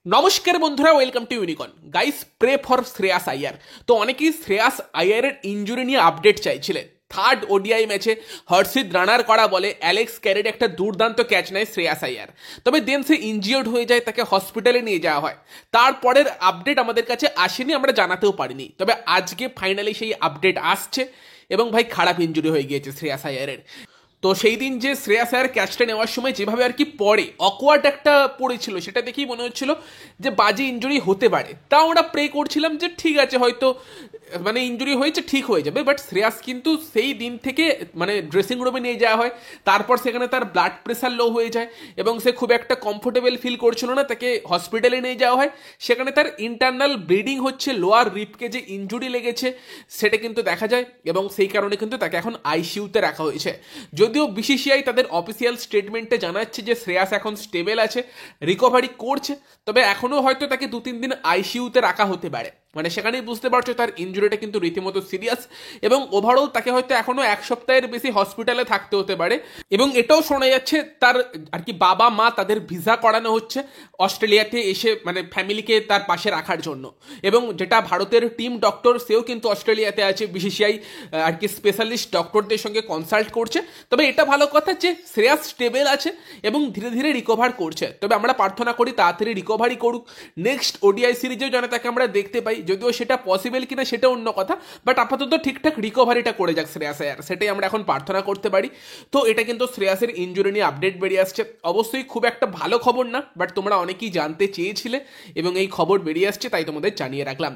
নমস্কার বন্ধুরা, welcome to unicorn guys. Pray for Shreyas Iyer. তো অনেকেই শ্রেয়াস আইয়ারের ইনজুরি নিয়ে আপডেট চাইছিলেন। থার্ড ওডিআই ম্যাচে হর্ষিত রানার করা বলে অ্যালেক্স ক্যারের একটা দুর্দান্ত ক্যাচ নেয় শ্রেয়াস আইয়ার, তবে দেন সে ইনজিওর্ড হয়ে যায়, তাকে হসপিটালে নিয়ে যাওয়া হয়। তারপরের আপডেট আমাদের কাছে আসেনি, আমরা জানাতেও পারিনি, তবে আজকে ফাইনালি সেই আপডেট আসছে এবং ভাই খারাপ ইনজুরি হয়ে গিয়েছে শ্রেয়াস আইয়ারের। তো সেই দিন যে শ্রেয়াস আয়ার ক্যাচটা নেওয়ার সময় যেভাবে আর কি পড়ে, অকওয়ার্ড একটা পড়েছিল, সেটা দেখেই মনে হচ্ছিল যে বাজে ইনজুরি হতে পারে। তাও আমরা প্রে করছিলাম যে ঠিক আছে, হয়তো মানে ইনজুরি হয়েছে, ঠিক হয়ে যাবে। বাট শ্রেয়াস কিন্তু সেই দিন থেকে মানে ড্রেসিং রুমে নিয়ে যাওয়া হয়, তারপর সেখানে তার ব্লাড প্রেশার লো হয়ে যায় এবং সে খুব একটা কমফোর্টেবল ফিল করছিল না, তাকে হসপিটালে নিয়ে যাওয়া হয়। সেখানে তার ইন্টারনাল ব্লিডিং হচ্ছে, লোয়ার রিপকে যে ইনজুরি লেগেছে সেটা কিন্তু দেখা যায় এবং সেই কারণে কিন্তু তাকে এখন আইসিইউতে রাখা হয়েছে। যদিও বিসিসিআই তাদের অফিসিয়াল স্টেটমেন্টে জানাচ্ছে যে শ্রেয়াস এখন স্টেবল আছে, রিকভারি করছে, তবে এখনও হয়তো তাকে 2-3 দিন আইসিইউতে রাখা হতে পারে। মানে সেখানেই বুঝতে পারছো তার ইনজুরিটা কিন্তু রীতিমতো সিরিয়াস এবং ওভারঅল তাকে হয়তো এখনো 1 সপ্তাহের বেশি হসপিটালে থাকতে হতে পারে। এবং এটাও শোনা যাচ্ছে তার আর কি বাবা মা তাদের ভিসা করানো হচ্ছে অস্ট্রেলিয়াতে এসে, মানে ফ্যামিলিকে তার পাশে রাখার জন্য। এবং যেটা ভারতের টিম ডক্টর, সেও কিন্তু অস্ট্রেলিয়াতে আছে, বিসিসিআই আর কি স্পেশালিস্ট ডক্টরদের সঙ্গে কনসাল্ট করছে। তবে এটা ভালো কথা যে শ্রেয়াস স্টেবল আছে এবং ধীরে ধীরে রিকভার করছে। তবে আমরা প্রার্থনা করি তাড়াতাড়ি রিকভারি করুক, নেক্সট ওডিআই সিরিজেও যেন তাকে আমরা দেখতে পাই। যদিও সেটা পসিবল কিনা সেটা অন্য কথা, বাট আপাতত ঠিকঠাক রিকভারিটা করে যাক শ্রেয়াস আয়ার, সেটাই আমরা এখন প্রার্থনা করতে পারি। তো এটা কিন্তু শ্রেয়াসের ইনজুরি নিয়ে আপডেট বেরিয়ে আসছে। অবশ্যই খুব একটা ভালো খবর না, বাট তোমরা অনেকেই জানতে চেয়েছিলে এবং এই খবর বেরিয়ে আসছে, তাই তোমাদের জানিয়ে রাখলাম।